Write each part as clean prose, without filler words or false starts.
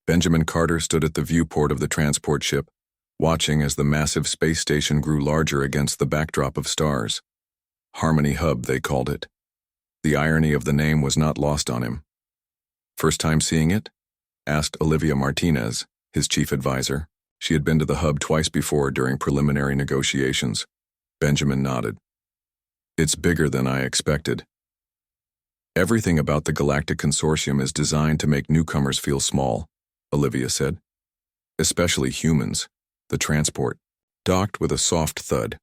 Benjamin Carter stood at the viewport of the transport ship, watching as the massive space station grew larger against the backdrop of stars. Harmony Hub, they called it. The irony of the name was not lost on him. "First time seeing it?" asked Olivia Martinez, his chief advisor. She had been to the hub twice before during preliminary negotiations. Benjamin nodded. "It's bigger than I expected." "Everything about the Galactic Consortium is designed to make newcomers feel small," Olivia said. "Especially humans." The transport docked with a soft thud.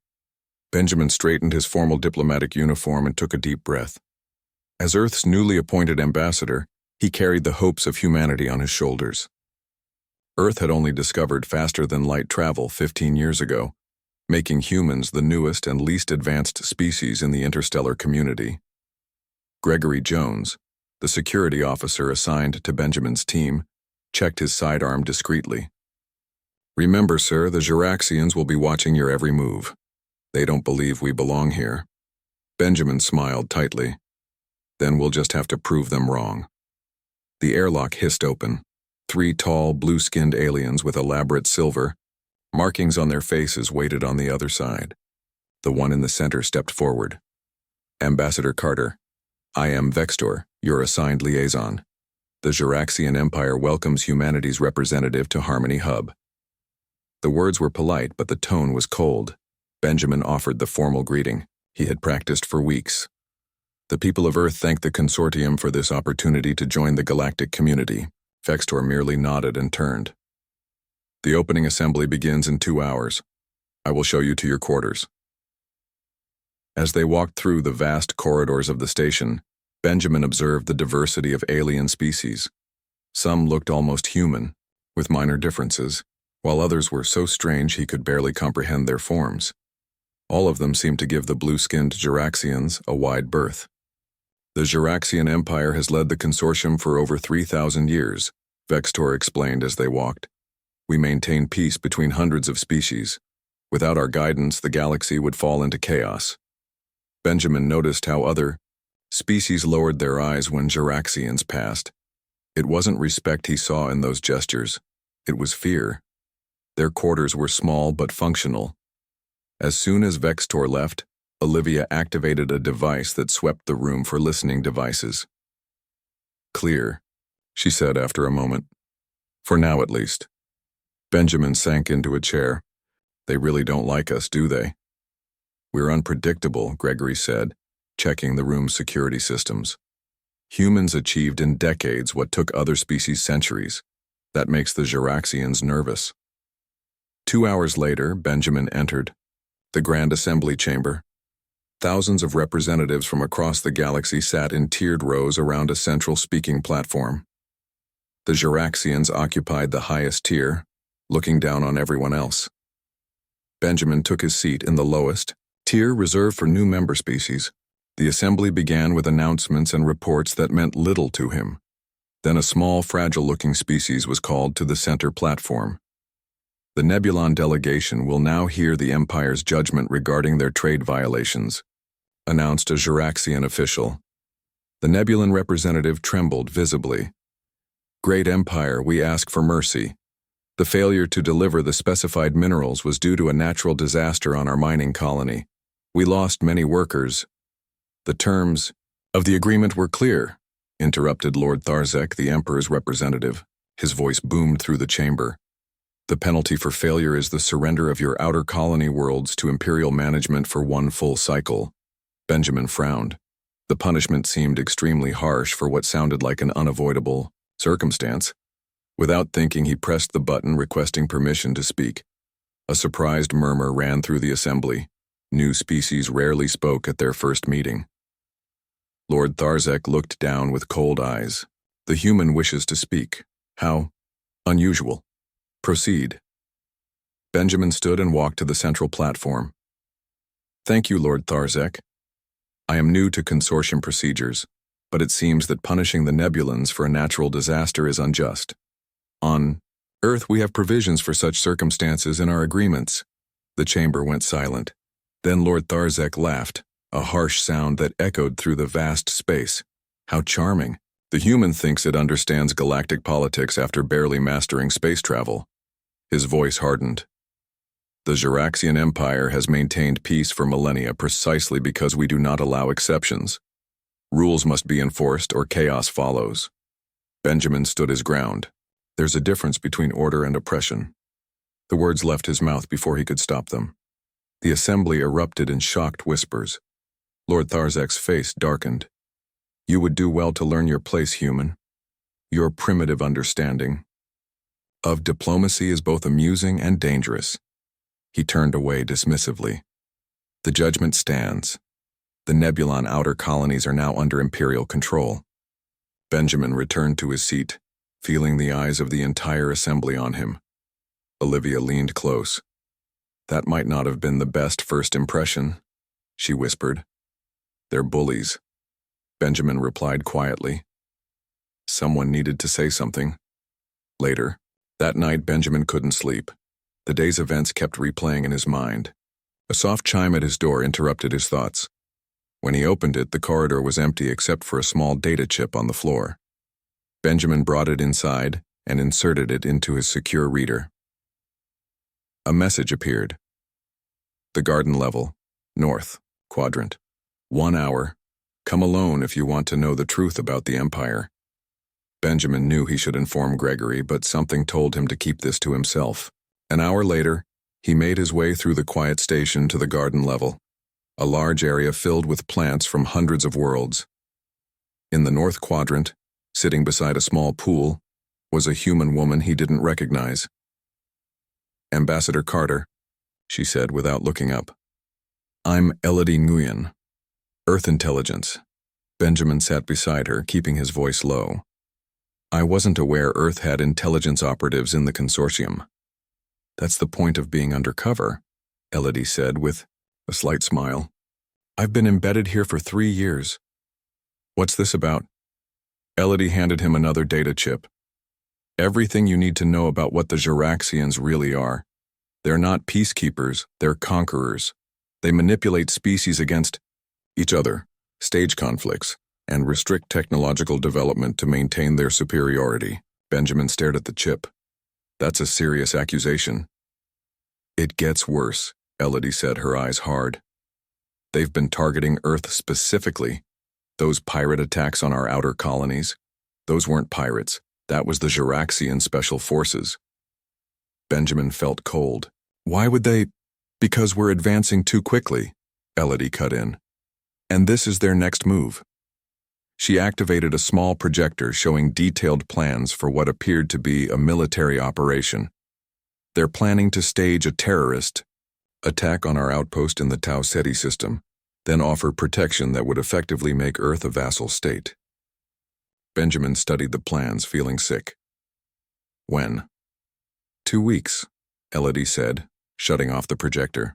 Benjamin straightened his formal diplomatic uniform and took a deep breath. As Earth's newly appointed ambassador, he carried the hopes of humanity on his shoulders. Earth had only discovered faster-than-light travel 15 years ago, making humans the newest and least advanced species in the interstellar community. Gregory Jones, the security officer assigned to Benjamin's team, checked his sidearm discreetly. "Remember, sir, the Juraxians will be watching your every move. They don't believe we belong here." Benjamin smiled tightly. "Then we'll just have to prove them wrong." The airlock hissed open. 3 tall, blue-skinned aliens with elaborate silver markings on their faces waited on the other side. The one in the center stepped forward. "Ambassador Carter, I am Vextor, your assigned liaison. The Juraxian Empire welcomes humanity's representative to Harmony Hub." The words were polite, but the tone was cold. Benjamin offered the formal greeting he had practiced for weeks. "The people of Earth thank the consortium for this opportunity to join the galactic community." Vextor merely nodded and turned. "The opening assembly begins in 2 hours. I will show you to your quarters." As they walked through the vast corridors of the station, Benjamin observed the diversity of alien species. Some looked almost human, with minor differences, while others were so strange he could barely comprehend their forms. All of them seemed to give the blue-skinned Juraxians a wide berth. "The Juraxian Empire has led the consortium for over 3,000 years, Vextor explained as they walked. "We maintain peace between hundreds of species. Without our guidance, the galaxy would fall into chaos." Benjamin noticed how other species lowered their eyes when Juraxians passed. It wasn't respect he saw in those gestures. It was fear. Their quarters were small but functional. As soon as Vextor left, Olivia activated a device that swept the room for listening devices. "Clear," she said after a moment. "For now, at least." Benjamin sank into a chair. "They really don't like us, do they?" "We're unpredictable," Gregory said, checking the room's security systems. "Humans achieved in decades what took other species centuries. That makes the Juraxians nervous." 2 hours later, Benjamin entered the Grand Assembly Chamber. Thousands of representatives from across the galaxy sat in tiered rows around a central speaking platform. The Juraxians occupied the highest tier, looking down on everyone else. Benjamin took his seat in the lowest tier reserved for new member species. The assembly began with announcements and reports that meant little to him. Then a small, fragile-looking species was called to the center platform. "The Nebulon delegation will now hear the Empire's judgment regarding their trade violations," announced a Juraxian official. The Nebulan representative trembled visibly. "Great Empire, we ask for mercy. The failure to deliver the specified minerals was due to a natural disaster on our mining colony. We lost many workers." "The terms of the agreement were clear," interrupted Lord Tharzek, the Emperor's representative. His voice boomed through the chamber. "The penalty for failure is the surrender of your outer colony worlds to Imperial management for 1 full cycle." Benjamin frowned. The punishment seemed extremely harsh for what sounded like an unavoidable circumstance. Without thinking, he pressed the button requesting permission to speak. A surprised murmur ran through the assembly. New species rarely spoke at their first meeting. Lord Tharzek looked down with cold eyes. "The human wishes to speak. How unusual. Proceed." Benjamin stood and walked to the central platform. "Thank you, Lord Tharzek. I am new to consortium procedures, but it seems that punishing the Nebulans for a natural disaster is unjust. On Earth, we have provisions for such circumstances in our agreements." The chamber went silent. Then Lord Tharzek laughed, a harsh sound that echoed through the vast space. "How charming. The human thinks it understands galactic politics after barely mastering space travel. His voice hardened. The Juraxian Empire has maintained peace for millennia precisely because we do not allow exceptions. Rules must be enforced or chaos follows. Benjamin stood his ground. There's a difference between order and oppression. The words left his mouth before he could stop them. The assembly erupted in shocked whispers. Lord Tharzek's face darkened. You would do well to learn your place, human. Your primitive understanding of diplomacy is both amusing and dangerous. He turned away dismissively. The judgment stands. The Nebulon outer colonies are now under Imperial control. Benjamin returned to his seat, feeling the eyes of the entire assembly on him. Olivia leaned close. That might not have been the best first impression, she whispered. They're bullies. Benjamin replied quietly. Someone needed to say something. Later, that night Benjamin couldn't sleep. The day's events kept replaying in his mind. A soft chime at his door interrupted his thoughts. When he opened it, the corridor was empty except for a small data chip on the floor. Benjamin brought it inside and inserted it into his secure reader. A message appeared. The garden level, north, quadrant. 1 hour. Come alone if you want to know the truth about the Empire. Benjamin knew he should inform Gregory, but something told him to keep this to himself. An hour later, he made his way through the quiet station to the garden level, a large area filled with plants from hundreds of worlds. In the north quadrant, sitting beside a small pool, was a human woman he didn't recognize. Ambassador Carter, she said without looking up. I'm Elodie Nguyen. Earth Intelligence. Benjamin sat beside her, keeping his voice low. I wasn't aware Earth had intelligence operatives in the consortium. That's the point of being undercover, Elodie said with a slight smile. I've been embedded here for 3 years. What's this about? Elodie handed him another data chip. Everything you need to know about what the Juraxians really are. They're not peacekeepers, they're conquerors. They manipulate species against each other, stage conflicts, and restrict technological development to maintain their superiority. Benjamin stared at the chip. That's a serious accusation. It gets worse, Elodie said, her eyes hard. They've been targeting Earth specifically. Those pirate attacks on our outer colonies, those weren't pirates. That was the Juraxian Special Forces. Benjamin felt cold. Why would they? Because we're advancing too quickly, Elodie cut in. And this is their next move. She activated a small projector showing detailed plans for what appeared to be a military operation. They're planning to stage a terrorist attack on our outpost in the Tau Ceti system, then offer protection that would effectively make Earth a vassal state. Benjamin studied the plans, feeling sick. When? 2 weeks, Elodie said, shutting off the projector.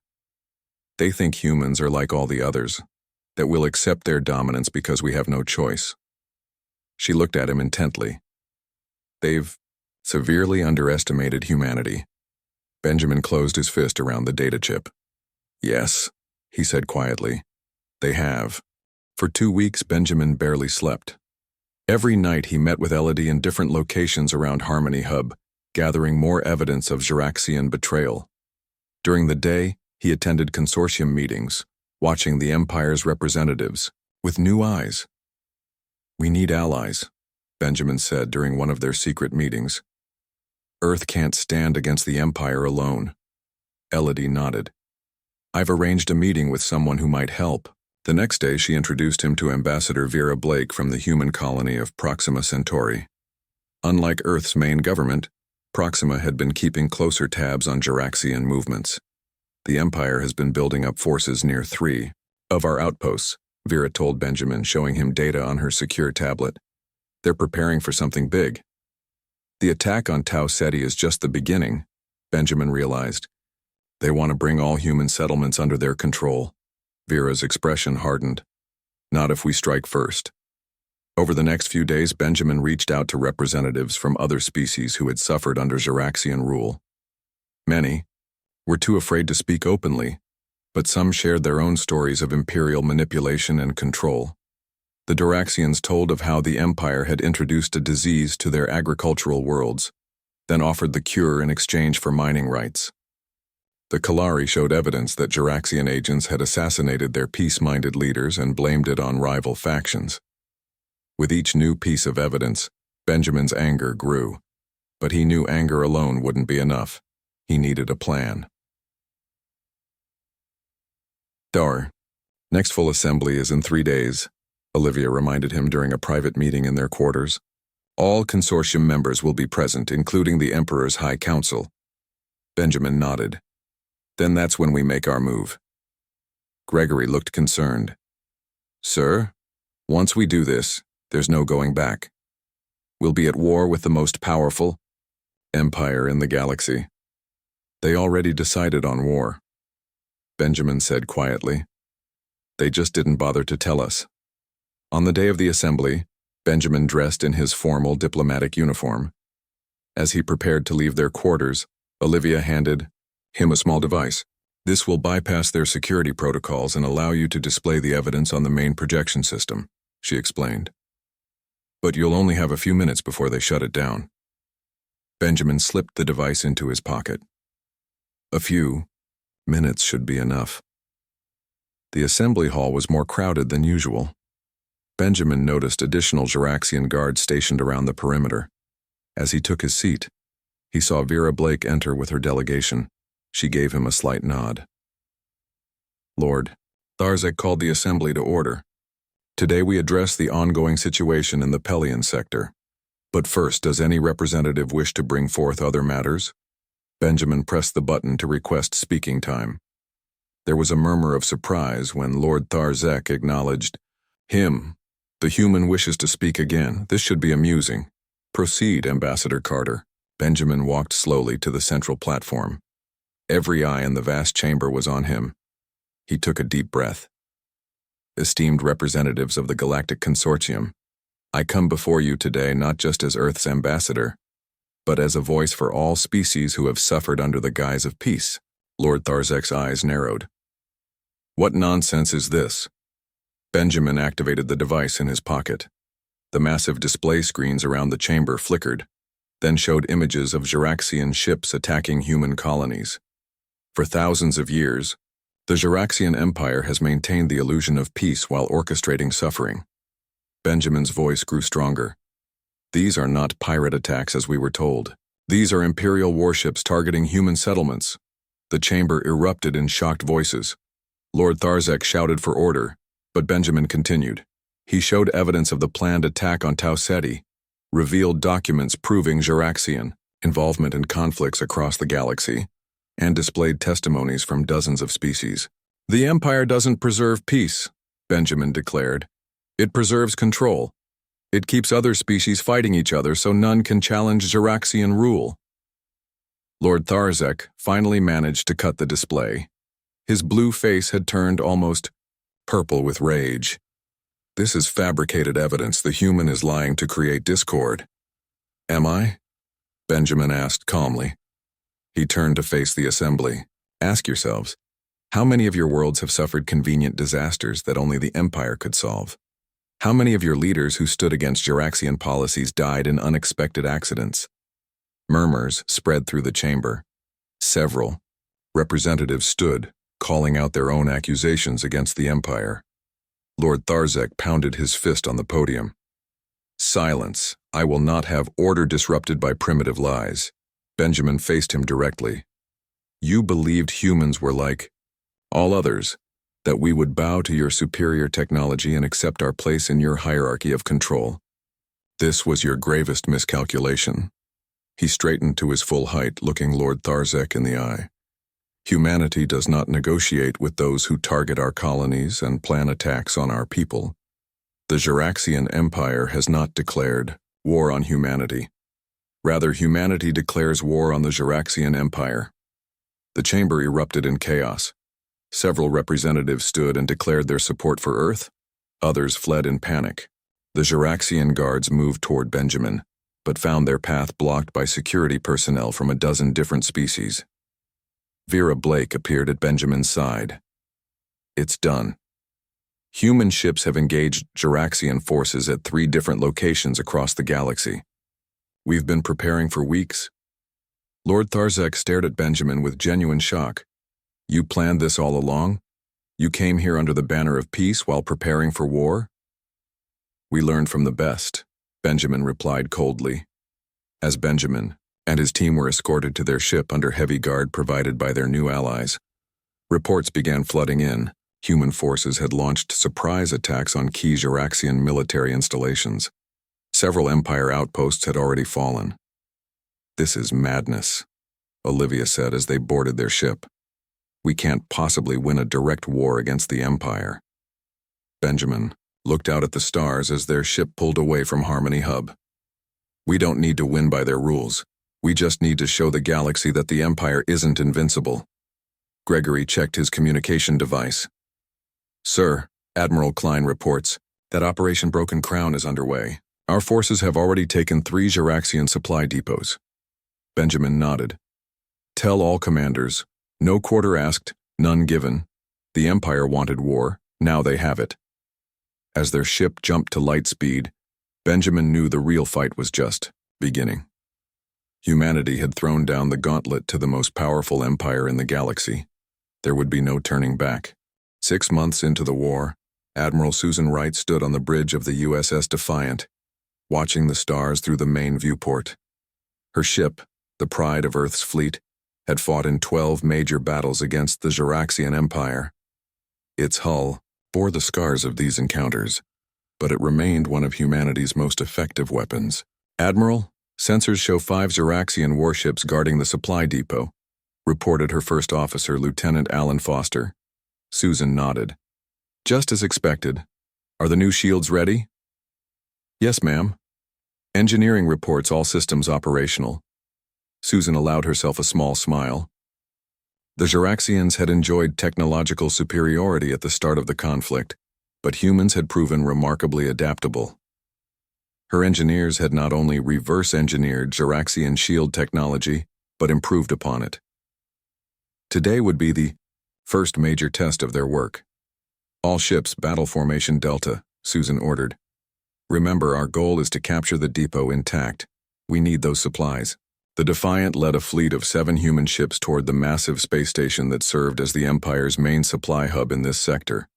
They think humans are like all the others, that we'll accept their dominance because we have no choice. She looked at him intently. They've severely underestimated humanity. Benjamin closed his fist around the data chip. Yes, he said quietly. They have. For 2 weeks, Benjamin barely slept. Every night he met with Elodie in different locations around Harmony Hub, gathering more evidence of Juraxian betrayal. During the day, he attended consortium meetings, watching the Empire's representatives with new eyes. We need allies, Benjamin said during one of their secret meetings. Earth can't stand against the Empire alone. Elodie nodded. I've arranged a meeting with someone who might help. The next day she introduced him to Ambassador Vera Blake from the human colony of Proxima Centauri. Unlike Earth's main government, Proxima had been keeping closer tabs on Juraxian movements. The Empire has been building up forces near 3 of our outposts, Vera told Benjamin, showing him data on her secure tablet. They're preparing for something big. The attack on Tau Ceti is just the beginning, Benjamin realized. They want to bring all human settlements under their control. Vera's expression hardened. Not if we strike first. Over the next few days, Benjamin reached out to representatives from other species who had suffered under Juraxian rule. Many were too afraid to speak openly, but some shared their own stories of imperial manipulation and control. The Duraxians told of how the Empire had introduced a disease to their agricultural worlds, then offered the cure in exchange for mining rights. The Kalari showed evidence that Juraxian agents had assassinated their peace-minded leaders and blamed it on rival factions. With each new piece of evidence, Benjamin's anger grew. But he knew anger alone wouldn't be enough. He needed a plan. Dar. Next full assembly is in 3 days, Olivia reminded him during a private meeting in their quarters. All consortium members will be present, including the Emperor's High Council. Benjamin nodded. Then that's when we make our move. Gregory looked concerned. Sir, once we do this, there's no going back. We'll be at war with the most powerful empire in the galaxy. They already decided on war, Benjamin said quietly. They just didn't bother to tell us. On the day of the assembly, Benjamin dressed in his formal diplomatic uniform. As he prepared to leave their quarters, Olivia handed him a small device. This will bypass their security protocols and allow you to display the evidence on the main projection system, she explained. But you'll only have a few minutes before they shut it down. Benjamin slipped the device into his pocket. A few minutes should be enough. The assembly hall was more crowded than usual. Benjamin noticed additional Juraxian guards stationed around the perimeter. As he took his seat, he saw Vera Blake enter with her delegation. She gave him a slight nod. Lord, Tharzek called the assembly to order. Today we address the ongoing situation in the Pelion sector. But first, does any representative wish to bring forth other matters? Benjamin pressed the button to request speaking time. There was a murmur of surprise when Lord Tharzek acknowledged him. The human wishes to speak again. This should be amusing. Proceed, Ambassador Carter. Benjamin walked slowly to the central platform. Every eye in the vast chamber was on him. He took a deep breath. Esteemed representatives of the Galactic Consortium, I come before you today not just as Earth's ambassador, but as a voice for all species who have suffered under the guise of peace. Lord Tharzek's eyes narrowed. What nonsense is this? Benjamin activated the device in his pocket. The massive display screens around the chamber flickered, then showed images of Juraxian ships attacking human colonies. For thousands of years, the Juraxian Empire has maintained the illusion of peace while orchestrating suffering. Benjamin's voice grew stronger. These are not pirate attacks as we were told. These are Imperial warships targeting human settlements. The chamber erupted in shocked voices. Lord Tharzek shouted for order, but Benjamin continued. He showed evidence of the planned attack on Tau Ceti, revealed documents proving Juraxian involvement in conflicts across the galaxy, and displayed testimonies from dozens of species. The Empire doesn't preserve peace, Benjamin declared. It preserves control. It keeps other species fighting each other so none can challenge Juraxian rule. Lord Tharzek finally managed to cut the display. His blue face had turned almost purple with rage. This is fabricated evidence. The human is lying to create discord. Am I? Benjamin asked calmly. He turned to face the assembly. Ask yourselves, how many of your worlds have suffered convenient disasters that only the Empire could solve? How many of your leaders who stood against Juraxian policies died in unexpected accidents? Murmurs spread through the chamber. Several representatives stood, calling out their own accusations against the Empire. Lord Tharzek pounded his fist on the podium. Silence. I will not have order disrupted by primitive lies. Benjamin faced him directly. You believed humans were like all others, that we would bow to your superior technology and accept our place in your hierarchy of control. This was your gravest miscalculation. He straightened to his full height, looking Lord Tharzek in the eye. Humanity does not negotiate with those who target our colonies and plan attacks on our people. The Juraxian Empire has not declared war on humanity. Rather, humanity declares war on the Juraxian Empire. The chamber erupted in chaos. Several representatives stood and declared their support for Earth. Others fled in panic. The Juraxian guards moved toward Benjamin, but found their path blocked by security personnel from a dozen different species. Vera Blake appeared at Benjamin's side. It's done. Human ships have engaged Juraxian forces at 3 different locations across the galaxy. We've been preparing for weeks. Lord Tharzek stared at Benjamin with genuine shock. You planned this all along? You came here under the banner of peace while preparing for war? We learned from the best, Benjamin replied coldly. As Benjamin and his team were escorted to their ship under heavy guard provided by their new allies, reports began flooding in. Human forces had launched surprise attacks on key Juraxian military installations. Several Empire outposts had already fallen. This is madness, Olivia said as they boarded their ship. We can't possibly win a direct war against the Empire. Benjamin looked out at the stars as their ship pulled away from Harmony Hub. We don't need to win by their rules. We just need to show the galaxy that the Empire isn't invincible. Gregory checked his communication device. Sir, Admiral Klein reports that Operation Broken Crown is underway. Our forces have already taken 3 Juraxian supply depots. Benjamin nodded. Tell all commanders, no quarter asked, none given. The Empire wanted war, now they have it. As their ship jumped to light speed, Benjamin knew the real fight was just beginning. Humanity had thrown down the gauntlet to the most powerful empire in the galaxy. There would be no turning back. 6 months into the war, Admiral Susan Wright stood on the bridge of the USS Defiant, watching the stars through the main viewport. Her ship, the pride of Earth's fleet, had fought in 12 major battles against the Juraxian Empire. Its hull bore the scars of these encounters, but it remained one of humanity's most effective weapons. Admiral, sensors show 5 Juraxian warships guarding the supply depot, reported her first officer, Lieutenant Alan Foster. Susan nodded. Just as expected. Are the new shields ready? Yes, ma'am. Engineering reports all systems operational. Susan allowed herself a small smile. The Juraxians had enjoyed technological superiority at the start of the conflict, but humans had proven remarkably adaptable. Her engineers had not only reverse-engineered Juraxian shield technology, but improved upon it. Today would be the first major test of their work. All ships battle formation Delta, Susan ordered. Remember, our goal is to capture the depot intact. We need those supplies. The Defiant led a fleet of 7 human ships toward the massive space station that served as the Empire's main supply hub in this sector.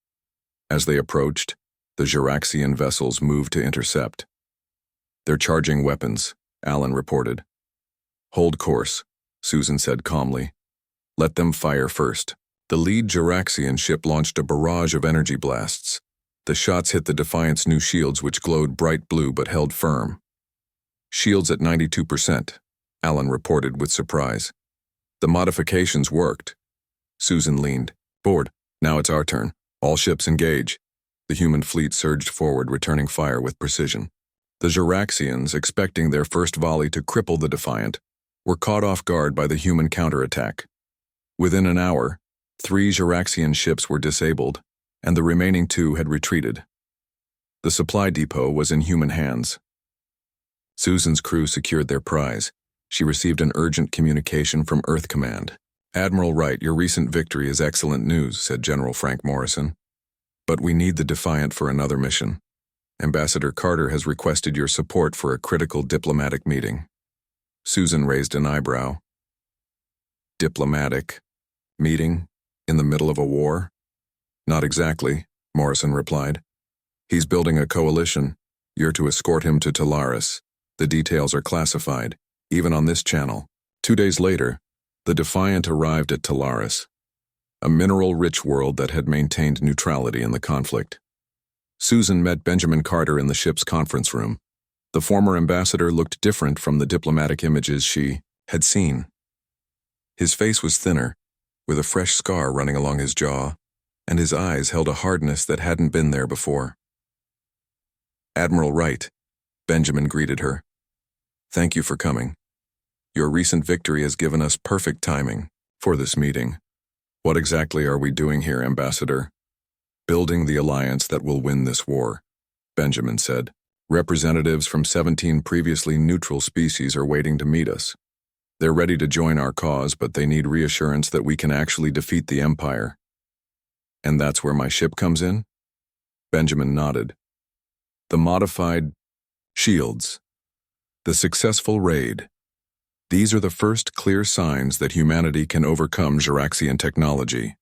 As they approached, the Juraxian vessels moved to intercept. They're charging weapons, Alan reported. Hold course, Susan said calmly. Let them fire first. The lead Juraxian ship launched a barrage of energy blasts. The shots hit the Defiant's new shields, which glowed bright blue but held firm. Shields at 92%. Alan reported with surprise. The modifications worked. Susan leaned. Board, now it's our turn. All ships engage. The human fleet surged forward, returning fire with precision. The Juraxians, expecting their first volley to cripple the Defiant, were caught off guard by the human counterattack. Within an hour, 3 Juraxian ships were disabled, and the remaining 2 had retreated. The supply depot was in human hands. Susan's crew secured their prize. She received an urgent communication from Earth Command. Admiral Wright, your recent victory is excellent news, said General Frank Morrison. But we need the Defiant for another mission. Ambassador Carter has requested your support for a critical diplomatic meeting. Susan raised an eyebrow. Diplomatic meeting? In the middle of a war? Not exactly, Morrison replied. He's building a coalition. You're to escort him to Talaris. The details are classified, even on this channel. 2 days later, the Defiant arrived at Talaris, a mineral-rich world that had maintained neutrality in the conflict. Susan met Benjamin Carter in the ship's conference room. The former ambassador looked different from the diplomatic images she had seen. His face was thinner, with a fresh scar running along his jaw, and his eyes held a hardness that hadn't been there before. Admiral Wright, Benjamin greeted her. Thank you for coming. Your recent victory has given us perfect timing for this meeting. What exactly are we doing here, Ambassador? Building the alliance that will win this war, Benjamin said. Representatives from 17 previously neutral species are waiting to meet us. They're ready to join our cause, but they need reassurance that we can actually defeat the Empire. And that's where my ship comes in? Benjamin nodded. The modified shields. The successful raid. These are the first clear signs that humanity can overcome Juraxian technology.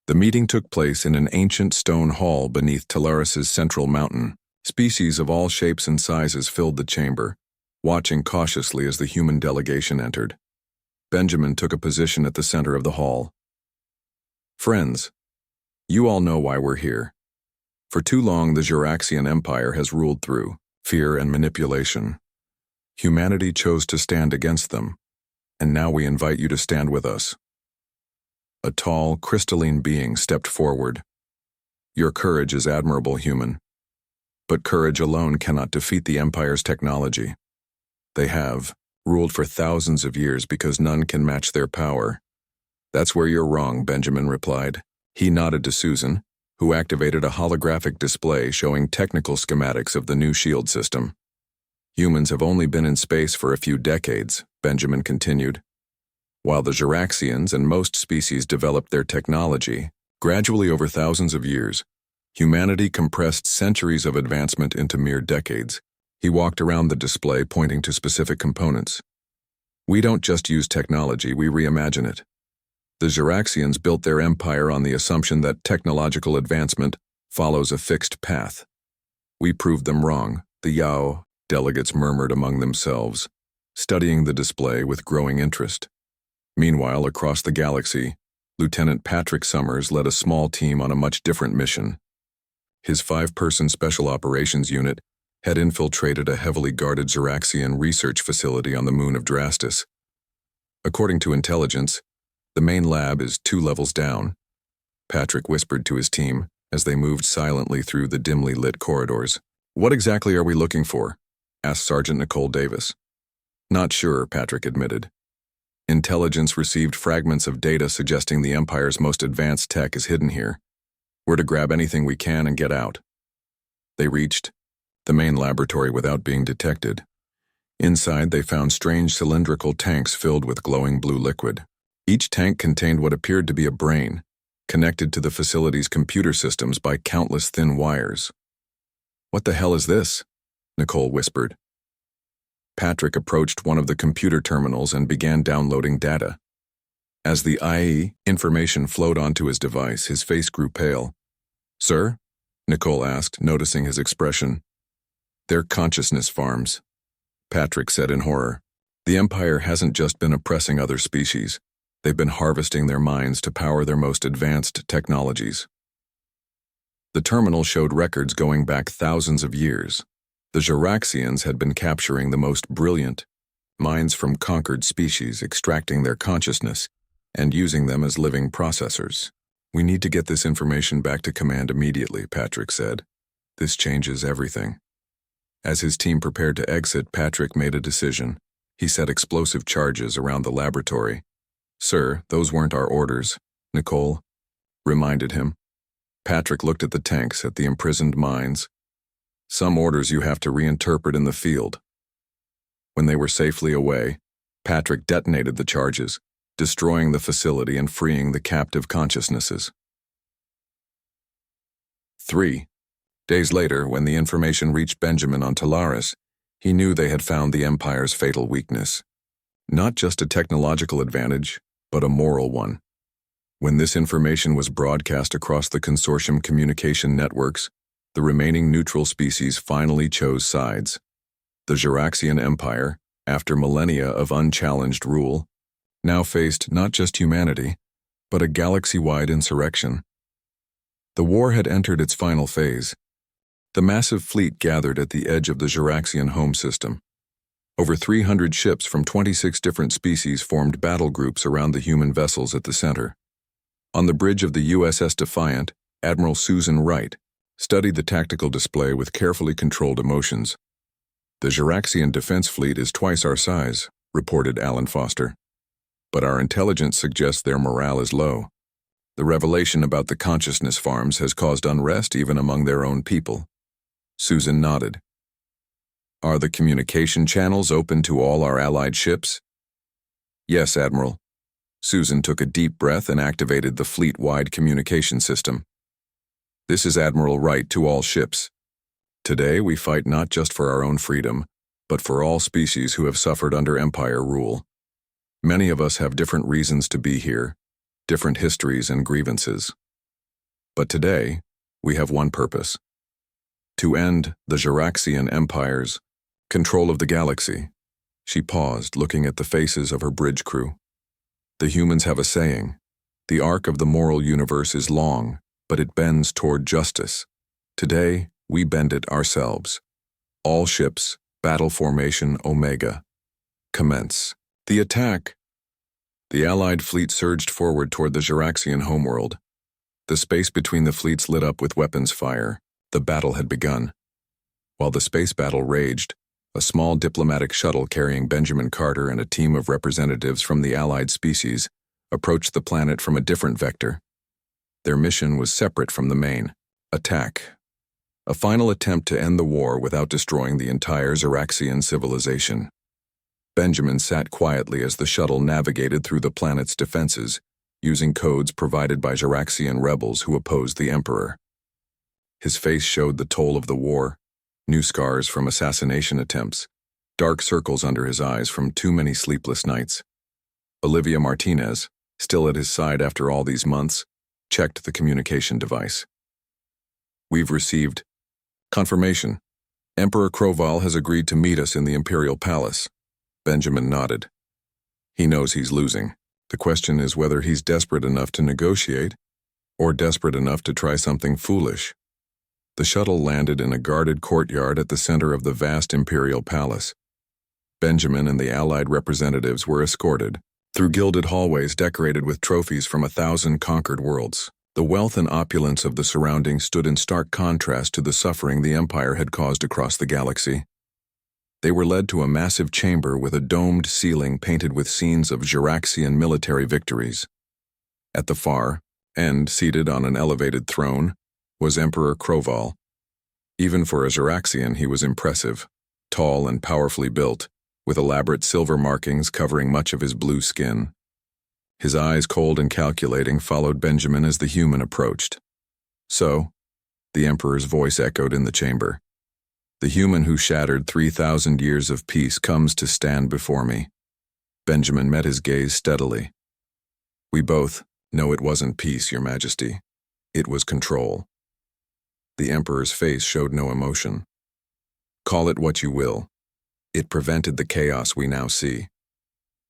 The meeting took place in an ancient stone hall beneath Talaris's central mountain. Species of all shapes and sizes filled the chamber, watching cautiously as the human delegation entered. Benjamin took a position at the center of the hall. Friends, you all know why we're here. For too long, the Juraxian Empire has ruled through fear and manipulation. Humanity chose to stand against them, and now we invite you to stand with us. A tall, crystalline being stepped forward. Your courage is admirable, human. But courage alone cannot defeat the Empire's technology. They have ruled for thousands of years because none can match their power. That's where you're wrong, Benjamin replied. He nodded to Susan, who activated a holographic display showing technical schematics of the new shield system. Humans have only been in space for a few decades, Benjamin continued. While the Juraxians and most species developed their technology, gradually over thousands of years, humanity compressed centuries of advancement into mere decades. He walked around the display pointing to specific components. We don't just use technology, we reimagine it. The Juraxians built their empire on the assumption that technological advancement follows a fixed path. We proved them wrong, the Yao delegates murmured among themselves, studying the display with growing interest. Meanwhile, across the galaxy, Lieutenant Patrick Summers led a small team on a much different mission. His 5-person Special Operations Unit had infiltrated a heavily guarded Juraxian research facility on the moon of Drastus. According to intelligence, the main lab is 2 levels down, Patrick whispered to his team as they moved silently through the dimly lit corridors. What exactly are we looking for? Asked Sergeant Nicole Davis. Not sure, Patrick admitted. Intelligence received fragments of data suggesting the Empire's most advanced tech is hidden here. We're to grab anything we can and get out. They reached the main laboratory without being detected. Inside, they found strange cylindrical tanks filled with glowing blue liquid. Each tank contained what appeared to be a brain, connected to the facility's computer systems by countless thin wires. What the hell is this? Nicole whispered. Patrick approached one of the computer terminals and began downloading data. As the IE information flowed onto his device, his face grew pale. Sir? Nicole asked, noticing his expression. They're consciousness farms, Patrick said in horror. The Empire hasn't just been oppressing other species. They've been harvesting their minds to power their most advanced technologies. The terminal showed records going back thousands of years. The Juraxians had been capturing the most brilliant minds from conquered species, extracting their consciousness, and using them as living processors. We need to get this information back to command immediately, Patrick said. This changes everything. As his team prepared to exit, Patrick made a decision. He set explosive charges around the laboratory. Sir, those weren't our orders, Nicole reminded him. Patrick looked at the tanks, at the imprisoned minds. Some orders you have to reinterpret in the field. When they were safely away, Patrick detonated the charges, destroying the facility and freeing the captive consciousnesses. 3 days later, when the information reached Benjamin on Talaris, he knew they had found the Empire's fatal weakness. Not just a technological advantage, but a moral one. When this information was broadcast across the consortium communication networks, the remaining neutral species finally chose sides. The Juraxian Empire, after millennia of unchallenged rule, now faced not just humanity, but a galaxy-wide insurrection. The war had entered its final phase. The massive fleet gathered at the edge of the Juraxian home system. Over 300 ships from 26 different species formed battle groups around the human vessels at the center. On the bridge of the USS Defiant, Admiral Susan Wright studied the tactical display with carefully controlled emotions. The Juraxian defense fleet is twice our size, reported Alan Foster. But our intelligence suggests their morale is low. The revelation about the consciousness farms has caused unrest even among their own people. Susan nodded. Are the communication channels open to all our allied ships? Yes, Admiral. Susan took a deep breath and activated the fleet-wide communication system. This is Admiral Wright to all ships. Today we fight not just for our own freedom, but for all species who have suffered under Empire rule. Many of us have different reasons to be here, different histories and grievances. But today, we have one purpose: to end the Jiraxian Empire's control of the galaxy. She paused, looking at the faces of her bridge crew. The humans have a saying: the arc of the moral universe is long, but it bends toward justice. Today, we bend it ourselves. All ships, battle formation Omega. Commence. The attack. The Allied fleet surged forward toward the Jiraxian homeworld. The space between the fleets lit up with weapons fire. The battle had begun. While the space battle raged, a small diplomatic shuttle carrying Benjamin Carter and a team of representatives from the Allied species approached the planet from a different vector. Their mission was separate from the main attack. A final attempt to end the war without destroying the entire Jiraxian civilization. Benjamin sat quietly as the shuttle navigated through the planet's defenses, using codes provided by Jiraxian rebels who opposed the Emperor. His face showed the toll of the war, new scars from assassination attempts, dark circles under his eyes from too many sleepless nights. Olivia Martinez, still at his side after all these months, checked the communication device. We've received confirmation. Emperor Kroval has agreed to meet us in the Imperial Palace. Benjamin nodded. He knows he's losing. The question is whether he's desperate enough to negotiate or desperate enough to try something foolish. The shuttle landed in a guarded courtyard at the center of the vast Imperial Palace. Benjamin and the Allied representatives were escorted through gilded hallways decorated with trophies from 1,000 conquered worlds. The wealth and opulence of the surroundings stood in stark contrast to the suffering the Empire had caused across the galaxy. They were led to a massive chamber with a domed ceiling painted with scenes of Jiraxian military victories. At the far end, seated on an elevated throne, was Emperor Kroval. Even for a Jiraxian, he was impressive, tall and powerfully built, with elaborate silver markings covering much of his blue skin. His eyes, cold and calculating, followed Benjamin as the human approached. "So," the Emperor's voice echoed in the chamber, "the human who shattered 3,000 years of peace comes to stand before me." Benjamin met his gaze steadily. "We both know it wasn't peace, Your Majesty. It was control." The Emperor's face showed no emotion. "Call it what you will. It prevented the chaos we now see.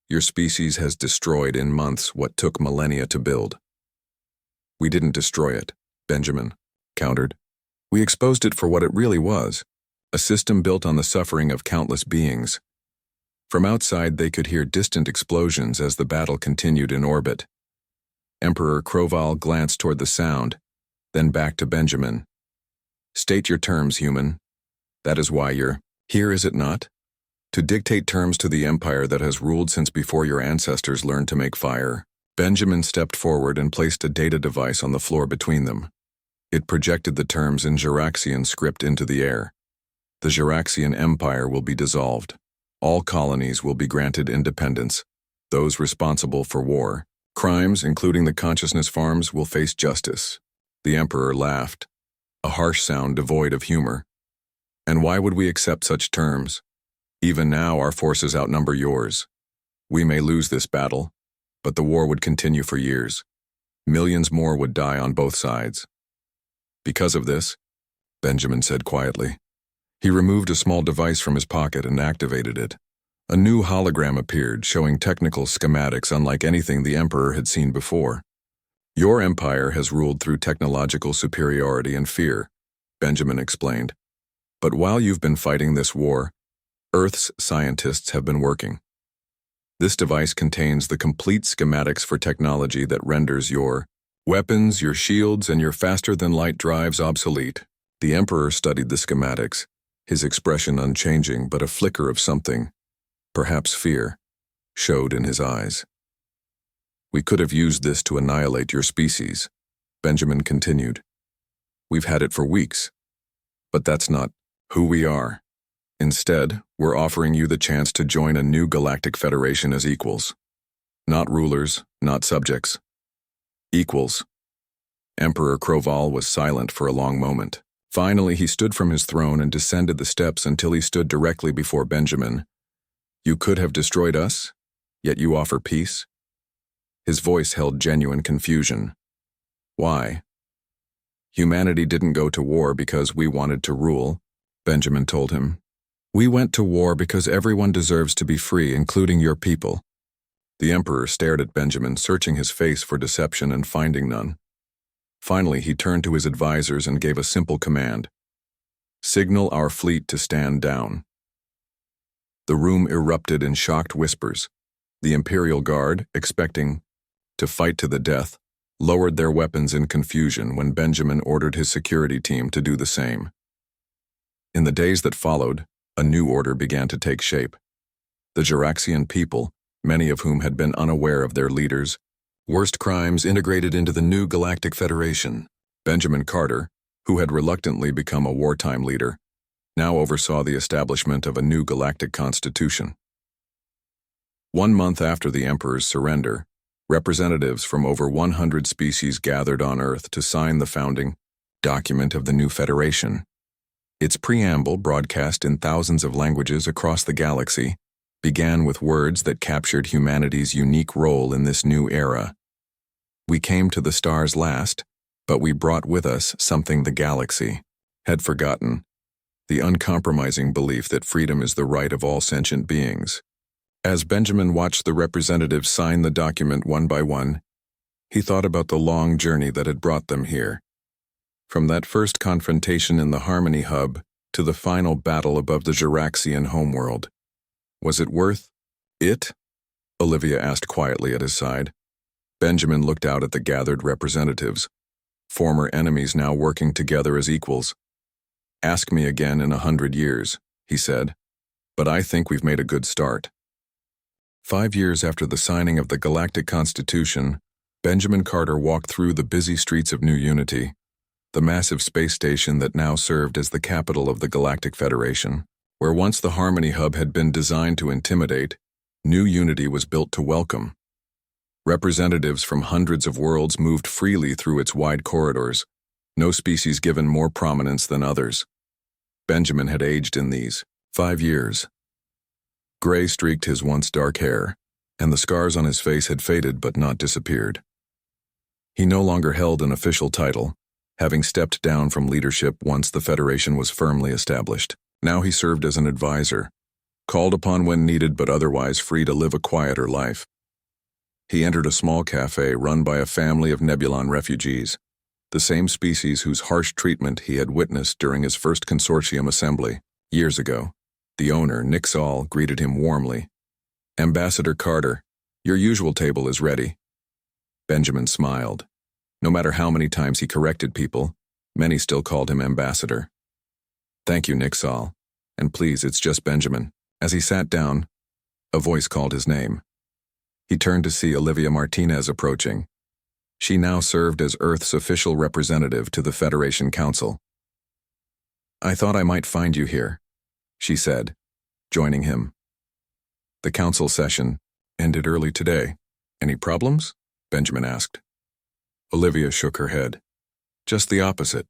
Your species has destroyed in months what took millennia to build." "We didn't destroy it," Benjamin countered. "We exposed it for what it really was, a system built on the suffering of countless beings." From outside, they could hear distant explosions as the battle continued in orbit. Emperor Kroval glanced toward the sound, then back to Benjamin. "State your terms, human. That is why you're here, is it not? To dictate terms to the Empire that has ruled since before your ancestors learned to make fire." Benjamin stepped forward and placed a data device on the floor between them. It projected the terms in Jiraxian script into the air. The Jiraxian Empire will be dissolved. All colonies will be granted independence. Those responsible for war, crimes, including the consciousness farms, will face justice. The Emperor laughed, a harsh sound devoid of humor. "And why would we accept such terms? Even now, our forces outnumber yours. We may lose this battle, but the war would continue for years. Millions more would die on both sides." "Because of this," Benjamin said quietly. He removed a small device from his pocket and activated it. A new hologram appeared, showing technical schematics unlike anything the Emperor had seen before. "Your empire has ruled through technological superiority and fear," Benjamin explained. "But while you've been fighting this war, Earth's scientists have been working. This device contains the complete schematics for technology that renders your weapons, your shields, and your faster-than-light drives obsolete." The Emperor studied the schematics, his expression unchanging, but a flicker of something, perhaps fear, showed in his eyes. "We could have used this to annihilate your species," Benjamin continued. "We've had it for weeks, but that's not who we are. Instead, we're offering you the chance to join a new galactic federation as equals. Not rulers, not subjects. Equals." Emperor Kroval was silent for a long moment. Finally, he stood from his throne and descended the steps until he stood directly before Benjamin. "You could have destroyed us, yet you offer peace?" His voice held genuine confusion. "Why?" "Humanity didn't go to war because we wanted to rule," Benjamin told him. "We went to war because everyone deserves to be free, including your people." The Emperor stared at Benjamin, searching his face for deception and finding none. Finally, he turned to his advisors and gave a simple command. "Signal our fleet to stand down." The room erupted in shocked whispers. The Imperial Guard, expecting to fight to the death, lowered their weapons in confusion when Benjamin ordered his security team to do the same. In the days that followed, a new order began to take shape. The Juraxian people, many of whom had been unaware of their leaders' worst crimes, integrated into the new Galactic Federation. Benjamin Carter, who had reluctantly become a wartime leader, now oversaw the establishment of a new galactic constitution. 1 month after the Emperor's surrender, representatives from over 100 species gathered on Earth to sign the founding document of the new Federation. Its preamble, broadcast in thousands of languages across the galaxy, began with words that captured humanity's unique role in this new era. "We came to the stars last, but we brought with us something the galaxy had forgotten: the uncompromising belief that freedom is the right of all sentient beings." As Benjamin watched the representatives sign the document one by one, he thought about the long journey that had brought them here. From that first confrontation in the Harmony Hub to the final battle above the Juraxian homeworld. Was it worth it? Olivia asked quietly at his side. Benjamin looked out at the gathered representatives, former enemies now working together as equals. "Ask me again in 100 years, he said, "but I think we've made a good start." 5 years after the signing of the Galactic Constitution, Benjamin Carter walked through the busy streets of New Unity, the massive space station that now served as the capital of the Galactic Federation. Where once the Harmony Hub had been designed to intimidate, New Unity was built to welcome. Representatives from hundreds of worlds moved freely through its wide corridors, no species given more prominence than others. Benjamin had aged in these 5 years. Gray streaked his once dark hair, and the scars on his face had faded but not disappeared. He no longer held an official title, having stepped down from leadership once the Federation was firmly established. Now he served as an advisor, called upon when needed but otherwise free to live a quieter life. He entered a small cafe run by a family of Nebulon refugees, the same species whose harsh treatment he had witnessed during his first consortium assembly, years ago. The owner, Nick Saul, greeted him warmly. "Ambassador Carter, your usual table is ready." Benjamin smiled. No matter how many times he corrected people, many still called him Ambassador. "Thank you, Nick Saul. And please, it's just Benjamin." As he sat down, a voice called his name. He turned to see Olivia Martinez approaching. She now served as Earth's official representative to the Federation Council. "I thought I might find you here," she said, joining him. "The council session ended early today. Any problems?" Benjamin asked. Olivia shook her head. "Just the opposite.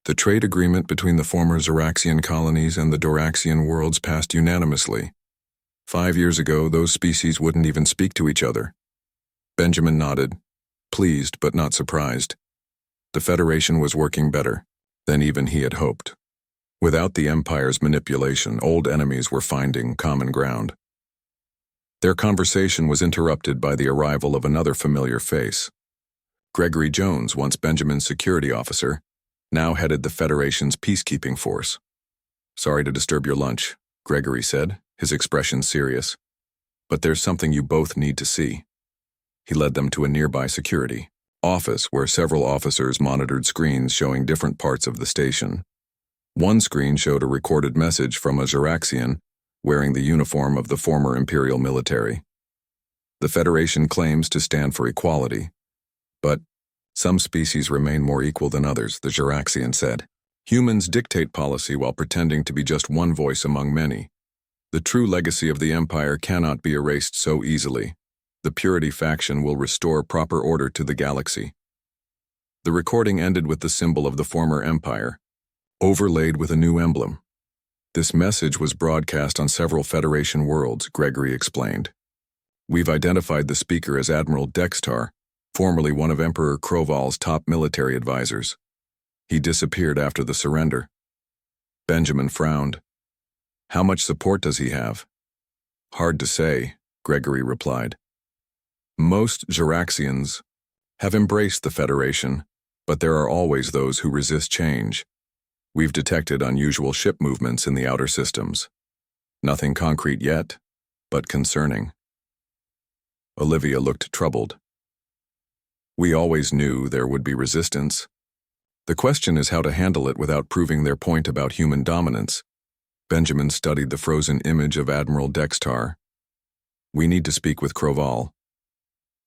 The trade agreement between the former Juraxian colonies and the Doraxian worlds passed unanimously. 5 years ago, those species wouldn't even speak to each other." Benjamin nodded, pleased but not surprised. The Federation was working better than even he had hoped. Without the Empire's manipulation, old enemies were finding common ground. Their conversation was interrupted by the arrival of another familiar face. Gregory Jones, once Benjamin's security officer, now headed the Federation's peacekeeping force. "Sorry to disturb your lunch," Gregory said, his expression serious. "But there's something you both need to see." He led them to a nearby security office where several officers monitored screens showing different parts of the station. One screen showed a recorded message from a Juraxian wearing the uniform of the former Imperial military. "The Federation claims to stand for equality, but some species remain more equal than others," the Juraxian said. "Humans dictate policy while pretending to be just one voice among many. The true legacy of the Empire cannot be erased so easily. The Purity faction will restore proper order to the galaxy." The recording ended with the symbol of the former empire, overlaid with a new emblem. This message was broadcast on several Federation worlds, Gregory explained. We've identified the speaker as Admiral Dextar, formerly one of Emperor Kroval's top military advisors. He disappeared after the surrender. Benjamin frowned. How much support does he have? Hard to say, Gregory replied. Most Jiraxians have embraced the Federation, but there are always those who resist change. We've detected unusual ship movements in the outer systems. Nothing concrete yet, but concerning. Olivia looked troubled. We always knew there would be resistance. The question is how to handle it without proving their point about human dominance. Benjamin studied the frozen image of Admiral Dextar. We need to speak with Kroval.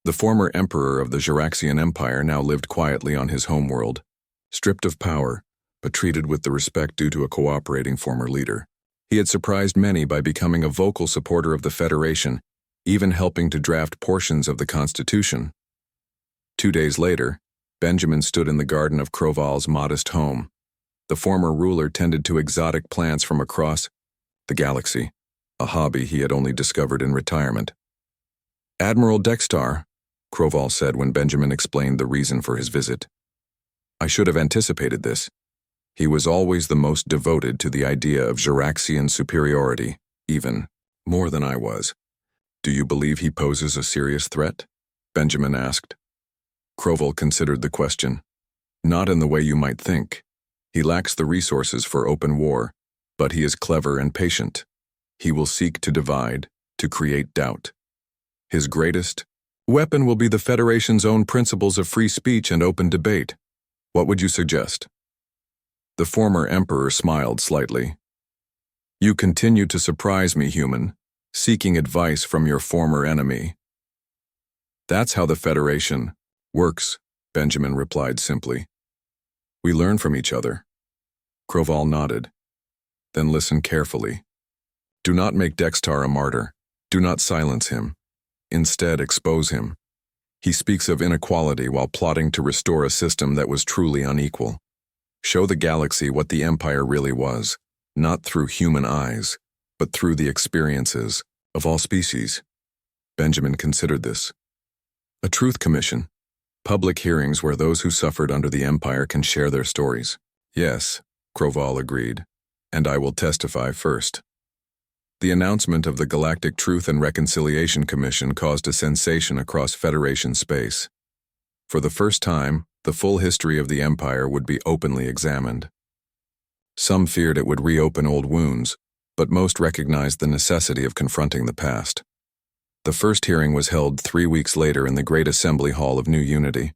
The former emperor of the Jiraxian Empire now lived quietly on his homeworld, stripped of power, but treated with the respect due to a cooperating former leader. He had surprised many by becoming a vocal supporter of the Federation, even helping to draft portions of the Constitution. 2 days later, Benjamin stood in the garden of Kroval's modest home. The former ruler tended to exotic plants from across the galaxy, a hobby he had only discovered in retirement. Admiral Dextar, Kroval said when Benjamin explained the reason for his visit. I should have anticipated this. He was always the most devoted to the idea of Jiraxian superiority, even more than I was. Do you believe he poses a serious threat? Benjamin asked. Kroval considered the question. Not in the way you might think. He lacks the resources for open war, but he is clever and patient. He will seek to divide, to create doubt. His greatest weapon will be the Federation's own principles of free speech and open debate. What would you suggest? The former emperor smiled slightly. You continue to surprise me, human, seeking advice from your former enemy. That's how the Federation works, Benjamin replied simply. We learn from each other. Kroval nodded. Then listen carefully. Do not make Dextar a martyr. Do not silence him. Instead, expose him. He speaks of inequality while plotting to restore a system that was truly unequal. Show the galaxy what the Empire really was, not through human eyes, but through the experiences of all species. Benjamin considered this. A truth commission. Public hearings where those who suffered under the Empire can share their stories. Yes, Kroval agreed, and I will testify first. The announcement of the Galactic Truth and Reconciliation Commission caused a sensation across Federation space. For the first time, the full history of the Empire would be openly examined. Some feared it would reopen old wounds, but most recognized the necessity of confronting the past. The first hearing was held 3 weeks later in the Great Assembly Hall of New Unity.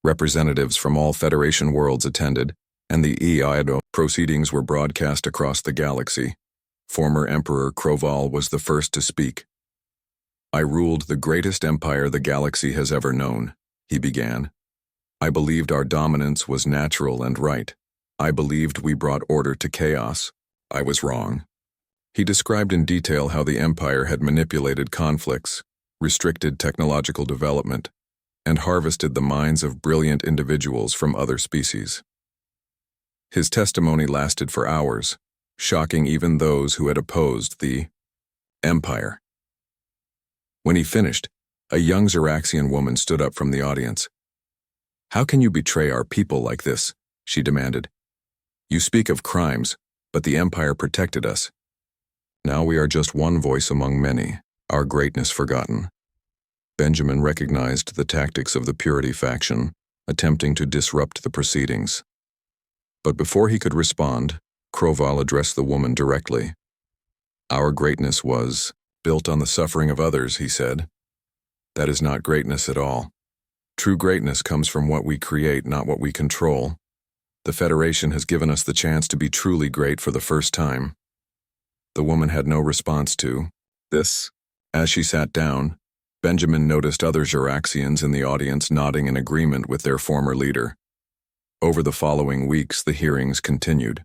Representatives from all Federation worlds attended, and the EIDO proceedings were broadcast across the galaxy. Former Emperor Kroval was the first to speak. I ruled the greatest empire the galaxy has ever known, he began. I believed our dominance was natural and right. I believed we brought order to chaos. I was wrong. He described in detail how the Empire had manipulated conflicts, restricted technological development, and harvested the minds of brilliant individuals from other species. His testimony lasted for hours, shocking even those who had opposed the Empire. When he finished, a young Jiraxian woman stood up from the audience. How can you betray our people like this? She demanded. You speak of crimes, but the Empire protected us. Now we are just one voice among many, our greatness forgotten. Benjamin recognized the tactics of the Purity faction, attempting to disrupt the proceedings. But before he could respond, Kroval addressed the woman directly. Our greatness was built on the suffering of others, he said. That is not greatness at all. True greatness comes from what we create, not what we control. The Federation has given us the chance to be truly great for the first time. The woman had no response to this. As she sat down, Benjamin noticed other Jiraxians in the audience nodding in agreement with their former leader. Over the following weeks, the hearings continued.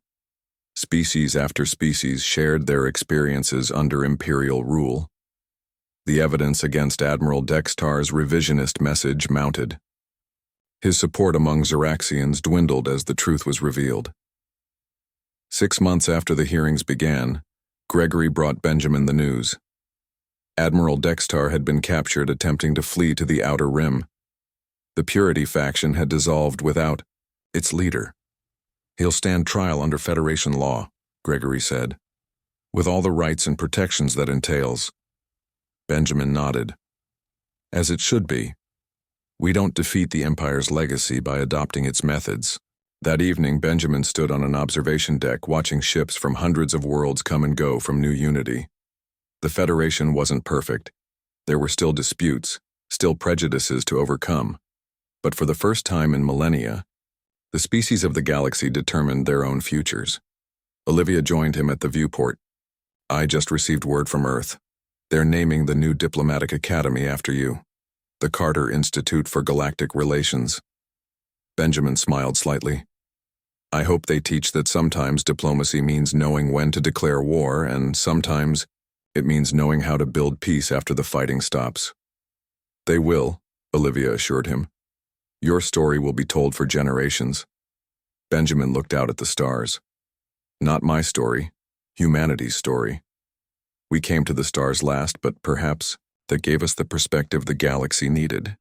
Species after species shared their experiences under Imperial rule. The evidence against Admiral Dextar's revisionist message mounted. His support among Xeraxians dwindled as the truth was revealed. 6 months after the hearings began, Gregory brought Benjamin the news. Admiral Dextar had been captured attempting to flee to the Outer Rim. The Purity faction had dissolved without its leader. He'll stand trial under Federation law, Gregory said, with all the rights and protections that entails. Benjamin nodded. As it should be. We don't defeat the Empire's legacy by adopting its methods. That evening, Benjamin stood on an observation deck watching ships from hundreds of worlds come and go from New Unity. The Federation wasn't perfect. There were still disputes, still prejudices to overcome. But for the first time in millennia, the species of the galaxy determined their own futures. Olivia joined him at the viewport. I just received word from Earth. They're naming the new diplomatic academy after you. The Carter Institute for Galactic Relations. Benjamin smiled slightly. I hope they teach that sometimes diplomacy means knowing when to declare war, and sometimes it means knowing how to build peace after the fighting stops. They will, Olivia assured him. Your story will be told for generations. Benjamin looked out at the stars. Not my story, humanity's story. We came to the stars last, but perhaps that gave us the perspective the galaxy needed.